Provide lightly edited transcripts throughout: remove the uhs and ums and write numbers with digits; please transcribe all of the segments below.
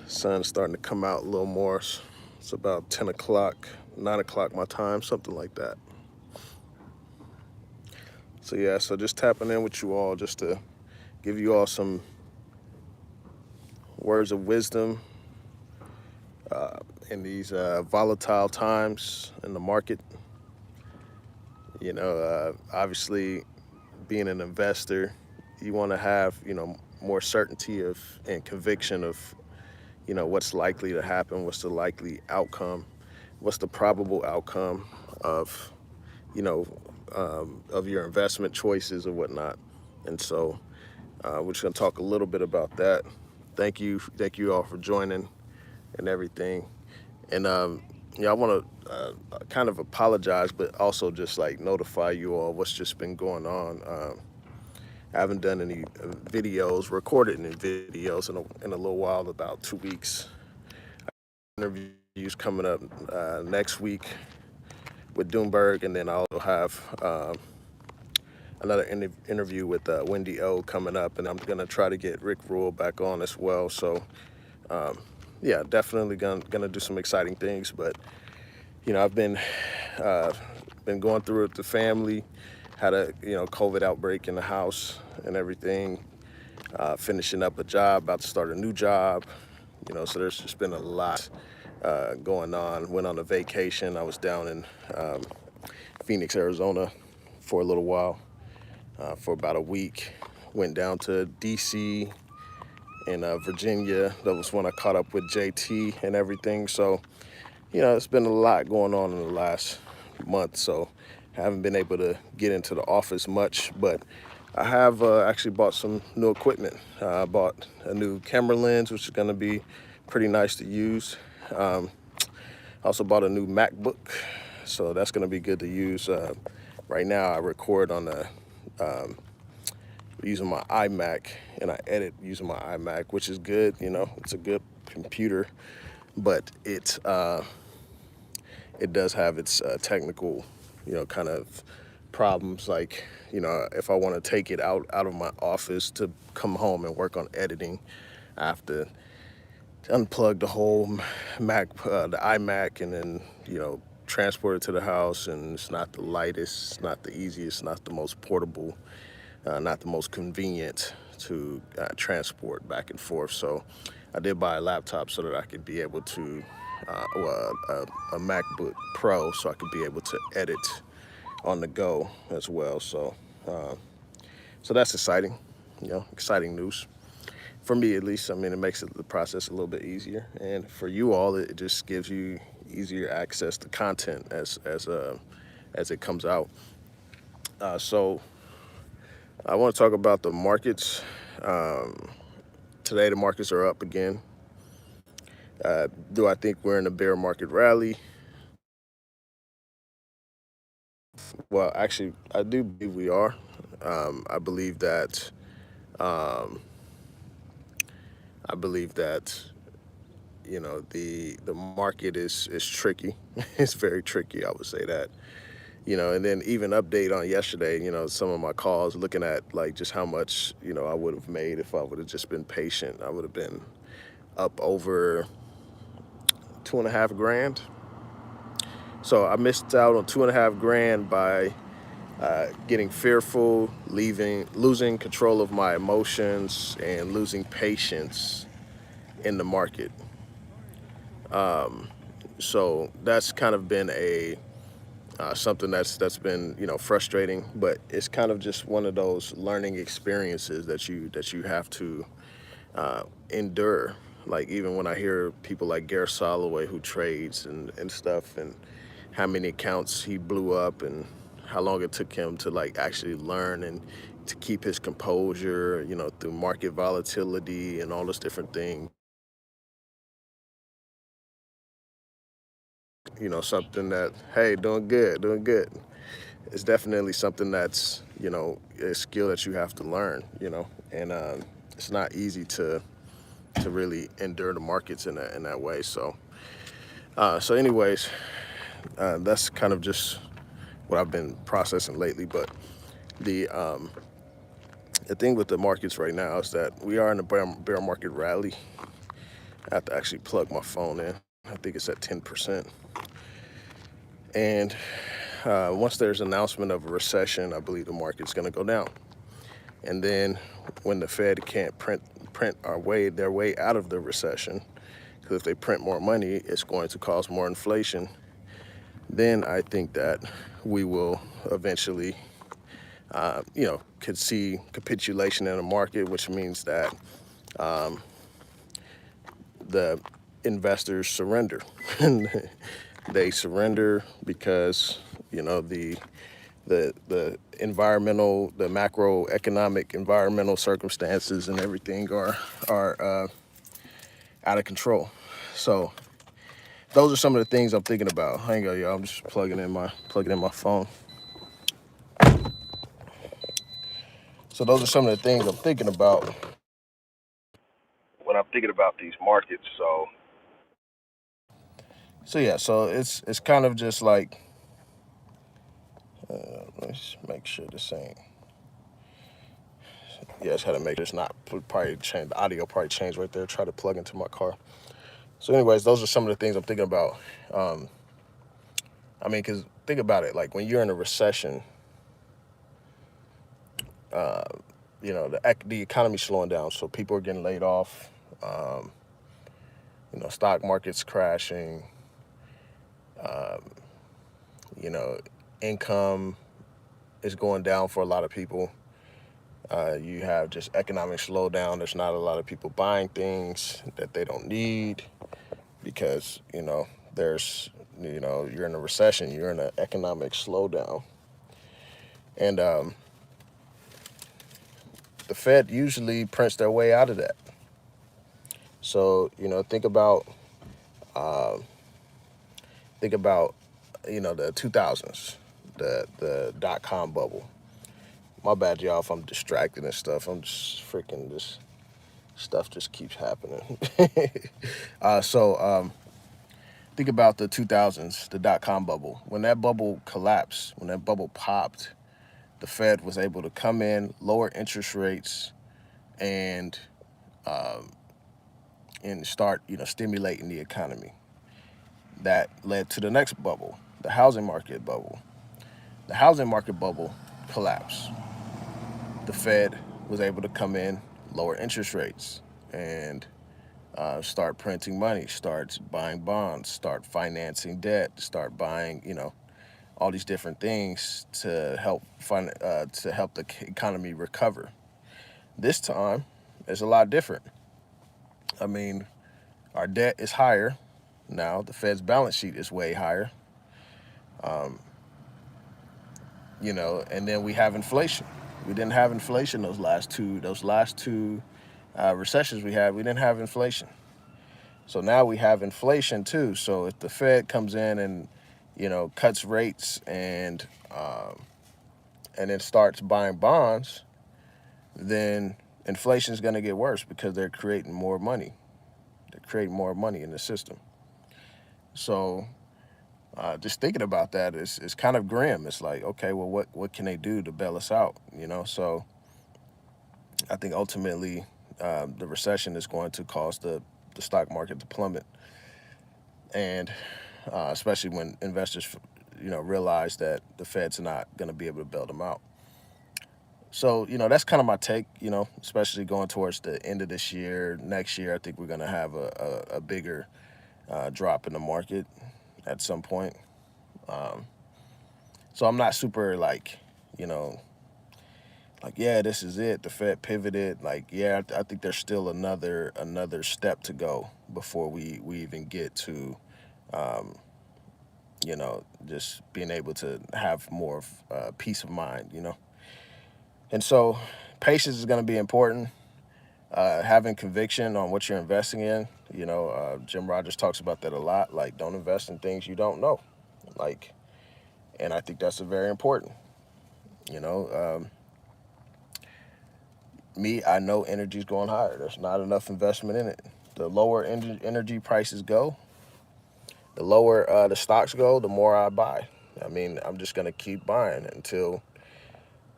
Sun's starting to come out a little more. It's about 10 o'clock, 9 o'clock my time, something like that. So yeah, so just tapping in with you all just to give you all some words of wisdom in these volatile times in the market. Obviously, being an investor, you want to have, more certainty of and conviction of, what's likely to happen, what's the likely outcome, what's the probable outcome of, you know, of your investment choices or whatnot. And so we're just gonna talk a little bit about that. Thank you all for joining and everything. And yeah, I want to kind of apologize, but also just like notify you all what's just been going on. I haven't done any videos, recorded any videos in a little while, about 2 weeks. Interviews coming up next week with Doomberg, and then I also have another interview with Wendy O coming up, and I'm gonna try to get Rick Rule back on as well. So yeah, definitely gonna do some exciting things. But I've been going through it with the family. Had a COVID outbreak in the house and everything. Finishing up a job, about to start a new job. So there's just been a lot going on. Went on a vacation. I was down in Phoenix, Arizona for a little while, for about a week. Went down to DC and Virginia. That was when I caught up with JT and everything. So, it's been a lot going on in the last month. So I haven't been able to get into the office much, but I have actually bought some new equipment. I bought a new camera lens, which is going to be pretty nice to use. I also bought a new MacBook, so that's going to be good to use. Right now, I record on using my iMac, and I edit using my iMac, which is good. It's a good computer, but it does have its technical, kind of problems. Like, if I want to take it out of my office to come home and work on editing, I have to unplug the whole the iMac, and then transport it to the house. And it's not the lightest, it's not the easiest, not the most portable, not the most convenient to transport back and forth. So I did buy a laptop so that I could be able to, a MacBook Pro, so I could be able to edit on the go as well. So that's exciting, exciting news. For me, at least. I mean, it makes the process a little bit easier, and for you all, it just gives you easier access to content as it comes out. So I want to talk about the markets. Today, the markets are up again. Do I think we're in a bear market rally? Well, actually, I do believe we are. I believe that. I believe that the market is tricky. It's very tricky. I would say that. And then even update on yesterday. Some of my calls, looking at like just how much I would have made if I would have just been patient. I would have been up over 2.5 grand. So I missed out on 2.5 grand by getting fearful, losing control of my emotions, and losing patience in the market. So that's kind of been a something that's been frustrating, but it's kind of just one of those learning experiences that you have to endure. Like, even when I hear people like Gare Soloway, who trades and stuff, and how many accounts he blew up, and how long it took him to like actually learn and to keep his composure, through market volatility and all those different things. Something that, hey, doing good, doing good. It's definitely something that's, a skill that you have to learn, and it's not easy to really endure the markets in that way. So anyways, that's kind of just what I've been processing lately. But the thing with the markets right now is that we are in a bear market rally. I have to actually plug my phone in. I think it's at 10%. And once there's an announcement of a recession, I believe the market's going to go down. And then when the Fed can't print their way out of the recession, because if they print more money, it's going to cause more inflation. Then I think that we will eventually, could see capitulation in the market, which means that the investors surrender. They surrender because the environmental, the macroeconomic environmental circumstances and everything are out of control. So those are some of the things I'm thinking about. Hang on, y'all. I'm just plugging in my phone. So those are some of the things I'm thinking about when I'm thinking about these markets. So yeah. So it's kind of just like let's make sure this ain't. Yeah, I just had to make sure it's not probably change. The audio probably changed right there. Try to plug into my car. So, anyways, those are some of the things I'm thinking about. Because think about it. Like when you're in a recession, the economy's slowing down, so people are getting laid off. Stock market's crashing. You know, income is going down for a lot of people. You have just economic slowdown. There's not a lot of people buying things that they don't need because you're in a recession. You're in an economic slowdown, and the Fed usually prints their way out of that. So think about the 2000s, the dot-com bubble. My bad, y'all, if I'm distracted and stuff. I'm just freaking this stuff just keeps happening. Think about the 2000s, the dot-com bubble. When that bubble collapsed, when that bubble popped, the Fed was able to come in, lower interest rates, and start stimulating the economy. That led to the next bubble, the housing market bubble. The housing market bubble collapsed. The Fed was able to come in, lower interest rates, and start printing money, start buying bonds, start financing debt, start buying, all these different things to help the economy recover. This time, it's a lot different. I mean, our debt is higher now. The Fed's balance sheet is way higher. And then we have inflation. We didn't have inflation those last two recessions we had. We didn't have inflation. So now we have inflation too. So if the Fed comes in and cuts rates and then starts buying bonds, then inflation is going to get worse because they're creating more money. They're creating more money in the system. So just thinking about that is kind of grim. It's like, okay, well, what can they do to bail us out? So I think ultimately the recession is going to cause the stock market to plummet, and especially when investors, realize that the Fed's not going to be able to bail them out. So, that's kind of my take, especially going towards the end of this year. Next year, I think we're going to have a bigger drop in the market at some point. So I'm not super yeah, this is it. The Fed pivoted. I think there's still another step to go before we even get to, just being able to have more peace of mind, And so patience is going to be important. Having conviction on what you're investing in. Jim Rogers talks about that a lot. Like, don't invest in things you don't know. And I think that's very important. You know, I know energy's going higher. There's not enough investment in it. The lower energy prices go, the lower the stocks go, the more I buy. I'm just going to keep buying until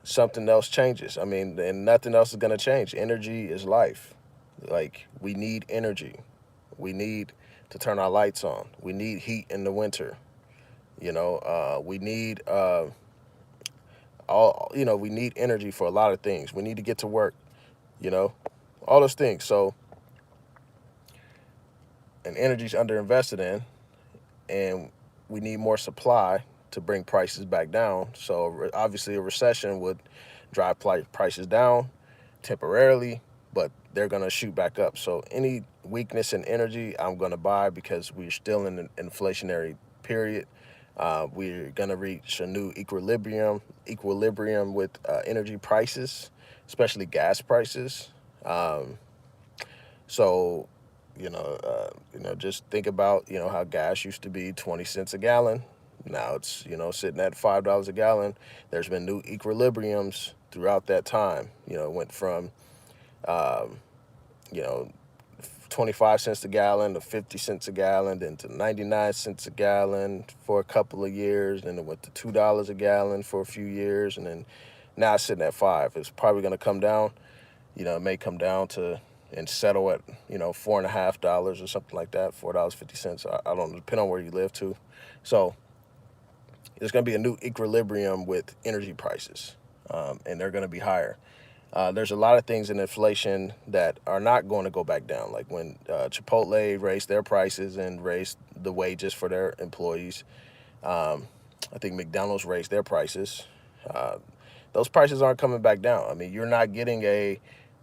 something else changes. And nothing else is going to change. Energy is life. We need energy. We need to turn our lights on. We need heat in the winter. We need we need energy for a lot of things. We need to get to work. You know, all those things. So, and energy's underinvested in, and we need more supply to bring prices back down. So obviously, a recession would drive prices down temporarily, but they're going to shoot back up. So any weakness in energy, I'm going to buy because we're still in an inflationary period. We're going to reach a new equilibrium with energy prices, especially gas prices. Um, so, just think about, how gas used to be 20 cents a gallon. Now it's, sitting at $5 a gallon. There's been new equilibriums throughout that time. It went from, um, you know, 25 cents a gallon to 50 cents a gallon, then to 99 cents a gallon for a couple of years. Then it went to $2 a gallon for a few years. And then now it's sitting at 5. It's probably going to come down. It may come down to and settle at, $4.50 or something like that, $4.50. I don't know, depending on where you live too. So there's going to be a new equilibrium with energy prices, and they're going to be higher. There's a lot of things in inflation that are not going to go back down, like when Chipotle raised their prices and raised the wages for their employees. I think McDonald's raised their prices. Uh, those prices aren't coming back down. I mean, you're not getting a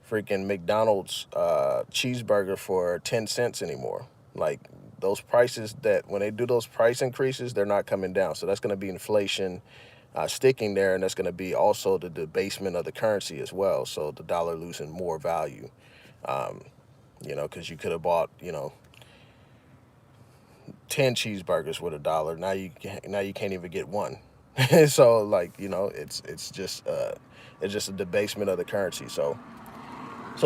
freaking McDonald's cheeseburger for 10 cents anymore. Like, those prices, that when they do those price increases, they're not coming down. So that's going to be inflation sticking there, and that's going to be also the debasement of the currency as well. So the dollar losing more value, um, because you could have bought, 10 cheeseburgers with $1. Now you can't even get one. So, like, it's just a debasement of the currency. So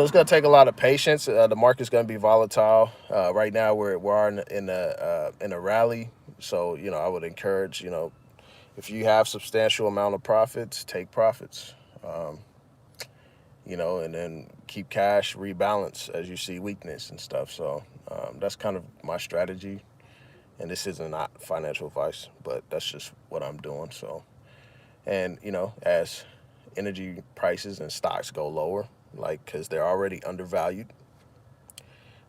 it's going to take a lot of patience. The market's going to be volatile. Right now we are in a rally. So, I would encourage, if you have substantial amount of profits, take profits. Um, and then keep cash, rebalance as you see weakness and stuff. So that's kind of my strategy. And this isn't not financial advice, but that's just what I'm doing. So, and as energy prices and stocks go lower, like, because they're already undervalued,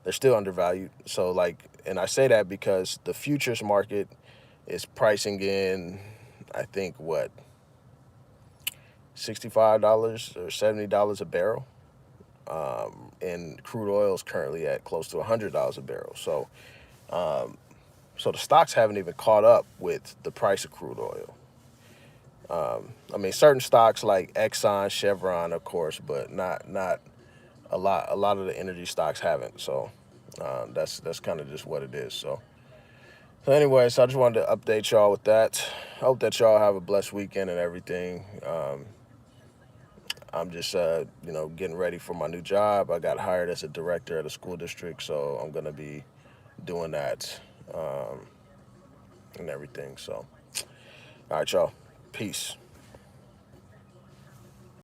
they're still undervalued. So, like, and I say that because the futures market is pricing in, I think, what, $65 or $70 a barrel. And crude oil is currently at close to $100 a barrel. Um, so the stocks haven't even caught up with the price of crude oil. I mean, certain stocks like Exxon, Chevron, of course, but not a lot. A lot of the energy stocks haven't. So that's kind of just what it is. So anyways, I just wanted to update y'all with that. I hope that y'all have a blessed weekend and everything. I'm just, getting ready for my new job. I got hired as a director at a school district, so I'm gonna be doing that and everything. So, all right, y'all. Peace.